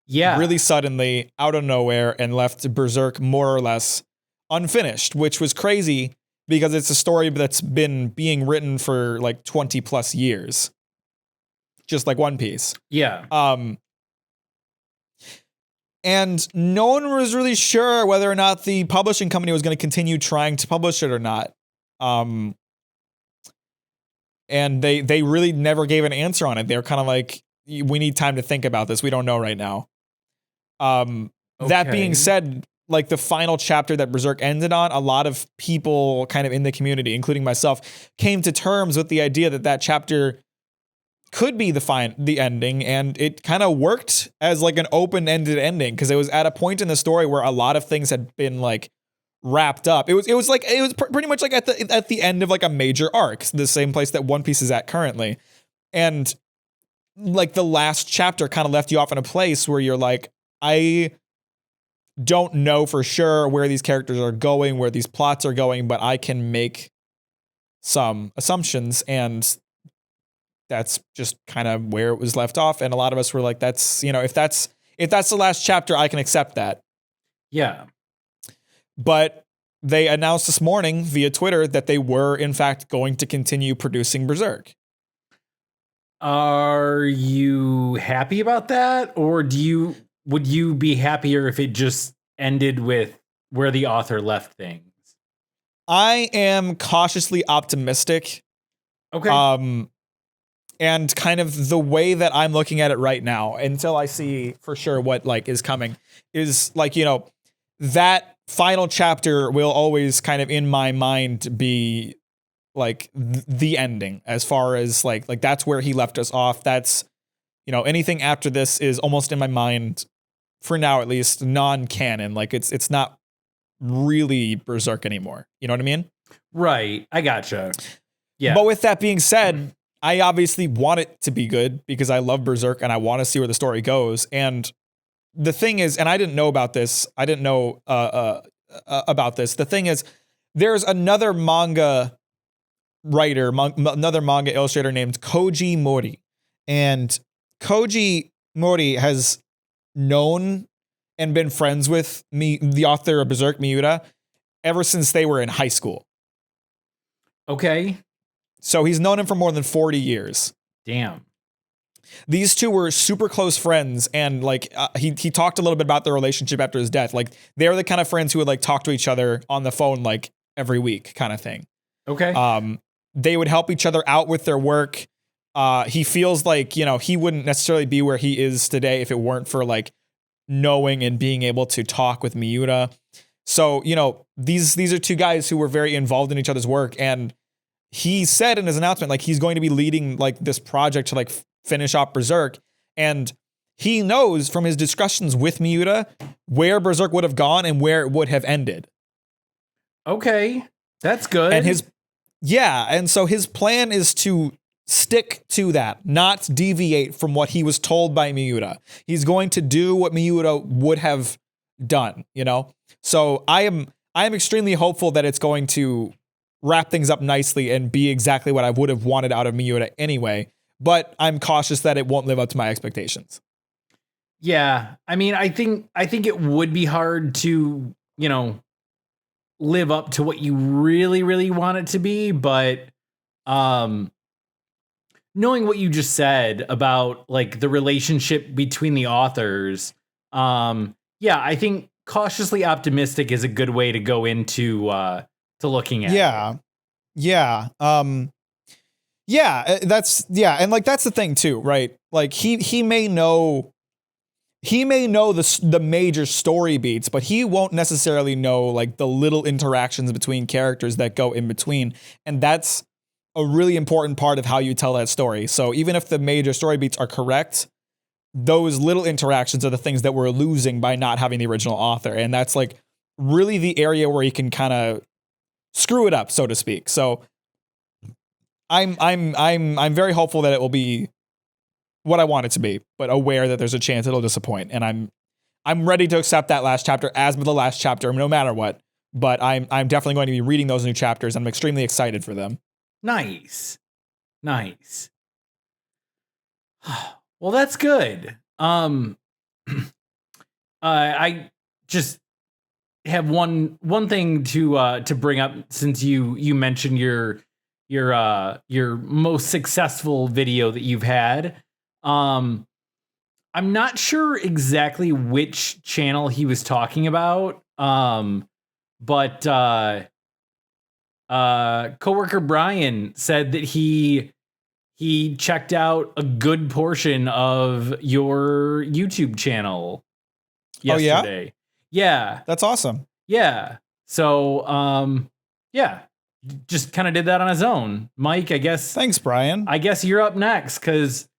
Yeah. Really suddenly, out of nowhere, and left Berserk more or less unfinished, which was crazy because it's a story that's been being written for like 20 plus years. Just like One Piece. Yeah. And no one was really sure whether or not the publishing company was going to continue trying to publish it or not. And they really never gave an answer on it. They were kind of like, we need time to think about this. We don't know right now. That being said, like the final chapter that Berserk ended on, a lot of people kind of in the community, including myself, came to terms with the idea that that chapter could be the ending, and it kind of worked as like an open-ended ending because it was at a point in the story where a lot of things had been like wrapped up. It was pretty much like at the end of like a major arc, the same place that One Piece is at currently. And like the last chapter kind of left you off in a place where you're like, I don't know for sure where these characters are going, where these plots are going, but I can make some assumptions, and that's just kind of where it was left off. And a lot of us were like, that's, you know, if that's the last chapter, I can accept that. Yeah. But they announced this morning via Twitter that they were in fact going to continue producing Berserk. Are you happy about that? Or would you be happier if it just ended with where the author left things? I am cautiously optimistic. Okay. And kind of the way that I'm looking at it right now, until I see for sure what like is coming, is like, you know, that final chapter will always kind of in my mind be like the ending, as far as like that's where he left us off. That's, you know, anything after this is almost in my mind, for now at least, non-canon. Like it's not really Berserk anymore. You know what I mean? Right. I gotcha. Yeah. But with that being said, I obviously want it to be good because I love Berserk and I want to see where the story goes. And the thing is, and I didn't know about this. I didn't know about this. The thing is, there's another manga writer, another manga illustrator named Koji Mori. And Koji Mori has known and been friends with the author of Berserk, Miura, ever since they were in high school. Okay. So he's known him for more than 40 years. Damn. These two were super close friends, and like he talked a little bit about their relationship after his death. Like they were the kind of friends who would like talk to each other on the phone like every week, kind of thing. Okay. They would help each other out with their work. He feels like, you know, he wouldn't necessarily be where he is today if it weren't for like knowing and being able to talk with Miura. So, you know, these are two guys who were very involved in each other's work, and he said in his announcement, like, he's going to be leading like this project to like finish off Berserk. And he knows from his discussions with Miura where Berserk would have gone and where it would have ended. Okay. That's good. And so his plan is to stick to that, not deviate from what he was told by Miura. He's going to do what Miura would have done, you know? So I am extremely hopeful that it's going to wrap things up nicely and be exactly what I would have wanted out of Miura anyway, but I'm cautious that it won't live up to my expectations. Yeah. I mean, I think it would be hard to, you know, live up to what you really, really want it to be, but knowing what you just said about like the relationship between the authors, yeah, I think cautiously optimistic is a good way to go into to looking at. Yeah. And like that's the thing too, right? Like he may know the major story beats, but he won't necessarily know like the little interactions between characters that go in between, and that's a really important part of how you tell that story. So even if the major story beats are correct, those little interactions are the things that we're losing by not having the original author, and that's like really the area where you can kind of screw it up, so to speak. So I'm very hopeful that it will be what I want it to be, but aware that there's a chance it'll disappoint. And I'm ready to accept that last chapter as the last chapter, no matter what. But I'm definitely going to be reading those new chapters, and I'm extremely excited for them. Nice. Nice. Well, that's good. I just have one thing to bring up since you mentioned your most successful video that you've had. I'm not sure exactly which channel he was talking about. But coworker Brian said that he checked out a good portion of your YouTube channel yesterday. Yeah. That's awesome. Yeah. So, yeah, just kind of did that on his own. Mike, I guess. Thanks, Brian. I guess you're up next because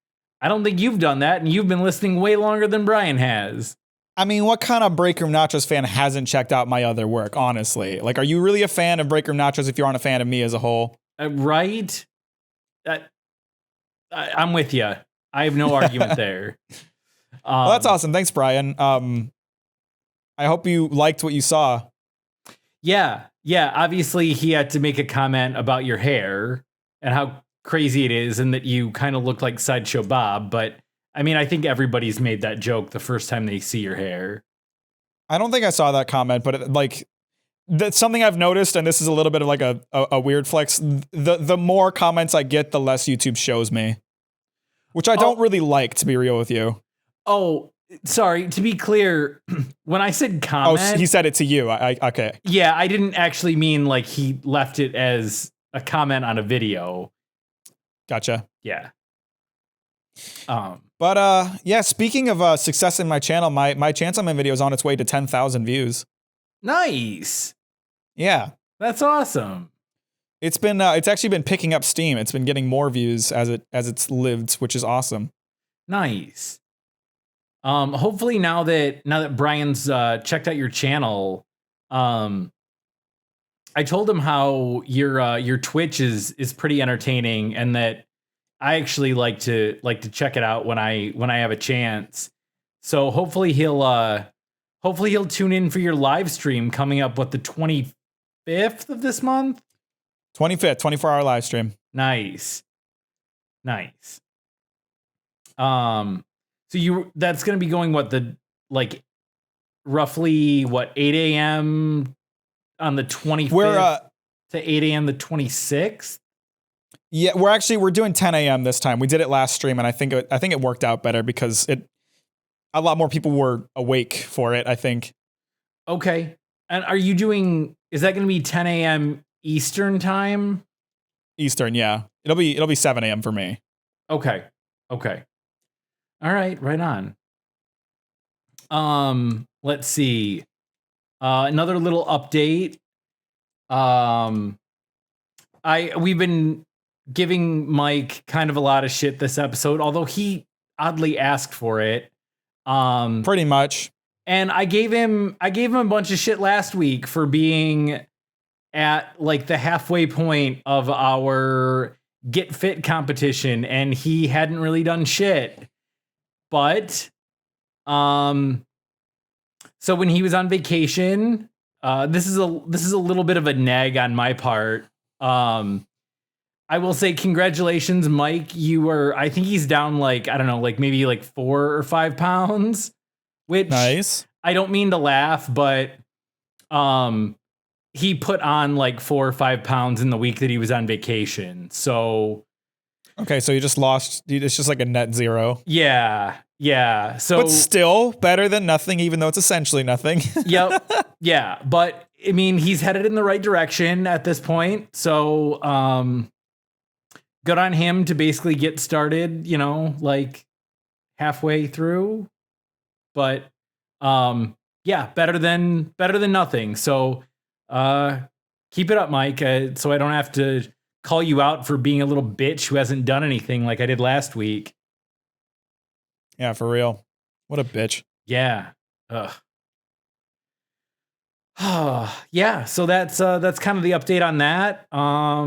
I don't think you've done that, and you've been listening way longer than Brian has. I mean, what kind of Breakroom Nachos fan hasn't checked out my other work, honestly? Like, are you really a fan of Breakroom Nachos if you aren't a fan of me as a whole? Right? I'm with you. I have no argument there. Well, that's awesome. Thanks, Brian. I hope you liked what you saw. Yeah. Obviously, he had to make a comment about your hair and how crazy it is and that you kind of look like Sideshow Bob. But, I mean, I think everybody's made that joke the first time they see your hair. I don't think I saw that comment, but that's something I've noticed, and this is a little bit of like a weird flex. The more comments I get, the less YouTube shows me, which I don't really like, to be real with you. Oh, sorry. To be clear, when I said comment, he said it to you. Okay. Yeah, I didn't actually mean like he left it as a comment on a video. Gotcha. Yeah. But yeah. Speaking of success in my channel, my Chance on My video is on its way to 10,000 views. Nice. Yeah, that's awesome. It's actually been picking up steam. It's been getting more views as it's lived, which is awesome. Nice. Hopefully now that Brian's checked out your channel, I told him how your Twitch is pretty entertaining and that I actually like to check it out when I have a chance. So hopefully he'll tune in for your live stream coming up the 25th of this month. 25th, 24-hour live stream. Nice. So that's going to be going roughly 8 a.m. on the 25th to 8 a.m. the 26th. Yeah, we're doing 10 a.m. this time. We did it last stream, and I think it worked out better because a lot more people were awake for it, I think. Okay. And is that going to be 10 a.m. Eastern time? Eastern, yeah. It'll be 7 a.m. for me. Okay. All right, right on. Let's see. Another little update. We've been giving Mike kind of a lot of shit this episode, although he oddly asked for it. Pretty much. And I gave him a bunch of shit last week for being at the halfway point of our Get Fit competition, and he hadn't really done shit. But so when he was on vacation, this is a little bit of a nag on my part. I will say congratulations, Mike. I think he's down I don't know, maybe 4 or 5 pounds, which nice. I don't mean to laugh, but he put on 4 or 5 pounds in the week that he was on vacation. So okay, so you just lost. It's just a net zero. Yeah. So, but still better than nothing, even though it's essentially nothing. Yep. Yeah, but I mean, he's headed in the right direction at this point. So, good on him to basically get started. Halfway through. But, yeah, better than nothing. So, keep it up, Mike. So I don't have to call you out for being a little bitch who hasn't done anything like I did last week. Yeah, for real. What a bitch. Yeah. Ugh. Yeah, so that's kind of the update on that. I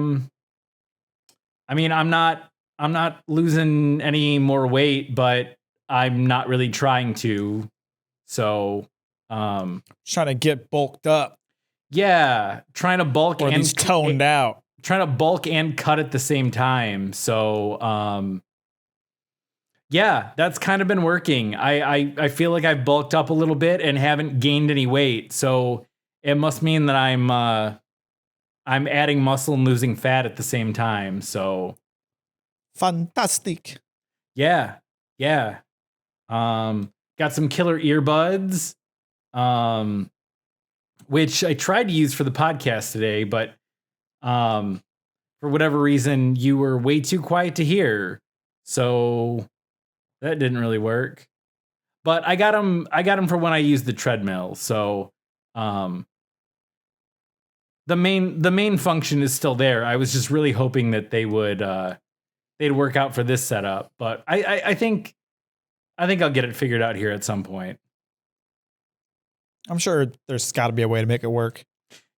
mean, I'm not losing any more weight, but I'm not really trying to. So, trying to get bulked up. Yeah, trying to bulk or at least toned out. trying to bulk and cut at the same time. So yeah, that's kind of been working. I feel like I've bulked up a little bit and haven't gained any weight. So it must mean that I'm adding muscle and losing fat at the same time. So fantastic. Yeah. Got some killer earbuds, which I tried to use for the podcast today, but for whatever reason, you were way too quiet to hear. So that didn't really work. But I got them for when I use the treadmill. So the main function is still there. I was just really hoping that they'd work out for this setup. But I think I'll get it figured out here at some point. I'm sure there's got to be a way to make it work.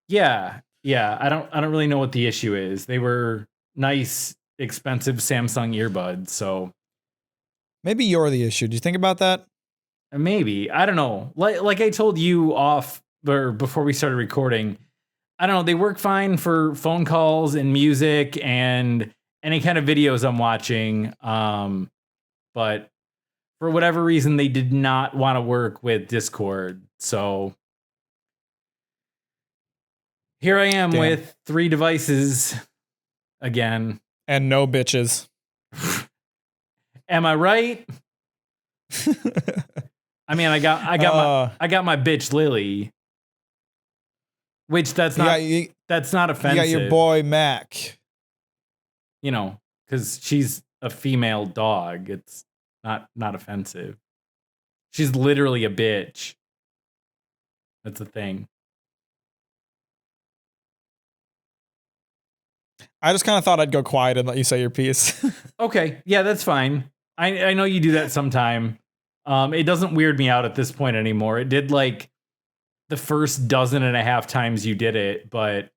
Yeah. I don't really know what the issue is. They were nice, expensive Samsung earbuds, so maybe you're the issue. Do you think about that? Maybe. I don't know. Like I told you off or before we started recording, I don't know. They work fine for phone calls and music and any kind of videos I'm watching. But for whatever reason, they did not want to work with Discord. So here I am with 3 devices again. And no bitches. Am I right? I mean, I got my bitch Lily, which that's not offensive. You got your boy Mac. You know, because she's a female dog. It's not offensive. She's literally a bitch. That's the thing. I just kind of thought I'd go quiet and let you say your piece. Okay, yeah, that's fine. I know you do that sometime. It doesn't weird me out at this point anymore. It did like the first 12.5 times you did it, but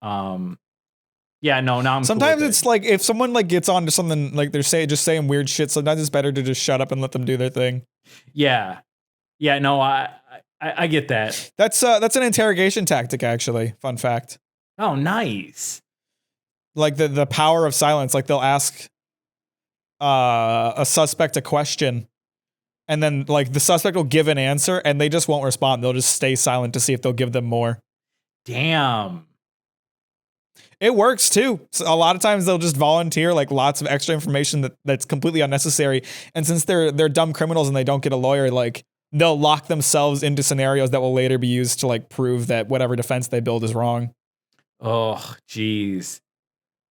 yeah, no, now I'm sometimes cool it's like if someone like gets onto something like they're just saying weird shit, sometimes it's better to just shut up and let them do their thing. Yeah, no, I get that. That's an interrogation tactic, actually. Fun fact. Oh, nice. Like the power of silence. Like they'll ask a suspect a question, and then like the suspect will give an answer, and they just won't respond. They'll just stay silent to see if they'll give them more. Damn. It works too. So a lot of times they'll just volunteer like lots of extra information that's completely unnecessary. And since they're dumb criminals and they don't get a lawyer, like they'll lock themselves into scenarios that will later be used to like prove that whatever defense they build is wrong. Oh, geez.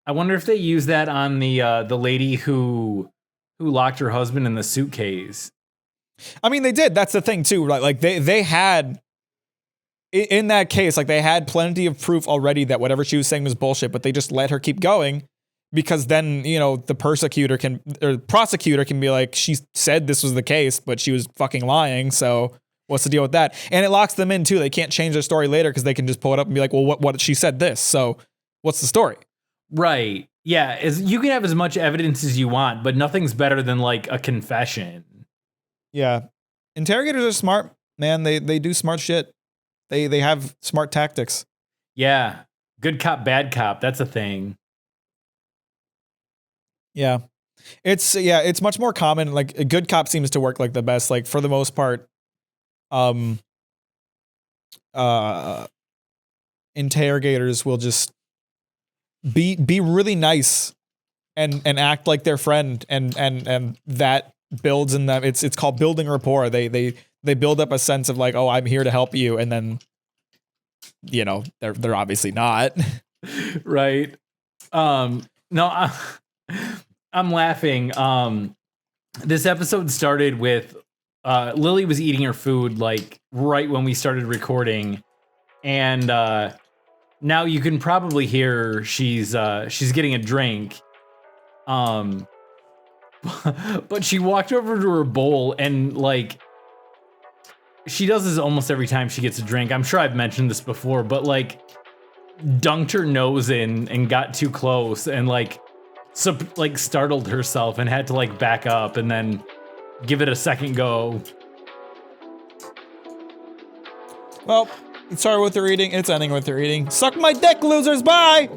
I wonder if they use that on the lady who locked her husband in the suitcase. I mean, they did. That's the thing too, right? Like they had in that case, like they had plenty of proof already that whatever she was saying was bullshit, but they just let her keep going because then, you know, the prosecutor can be like, she said this was the case, but she was fucking lying. So what's the deal with that? And it locks them in too. They can't change their story later because they can just pull it up and be like, well, what she said this. So what's the story? Right. Yeah. You can have as much evidence as you want, but nothing's better than like a confession. Yeah. Interrogators are smart, man. They do smart shit. They have smart tactics. Yeah. Good cop, bad cop. That's a thing. Yeah. It's much more common. Like a good cop seems to work like the best. Like for the most part, interrogators will just be really nice and act like their friend and that builds in them. It's called building rapport. They build up a sense of like, oh, I'm here to help you, and then you know they're obviously not. Right. No, I'm laughing. This episode started with Lily was eating her food like right when we started recording, and now you can probably hear she's getting a drink. But she walked over to her bowl and like she does this almost every time she gets a drink. I'm sure I've mentioned this before, but like dunked her nose in and got too close and like startled herself and had to like back up and then give it a second go. Well, it started with her eating, it's ending with her eating. Suck my dick, losers, bye!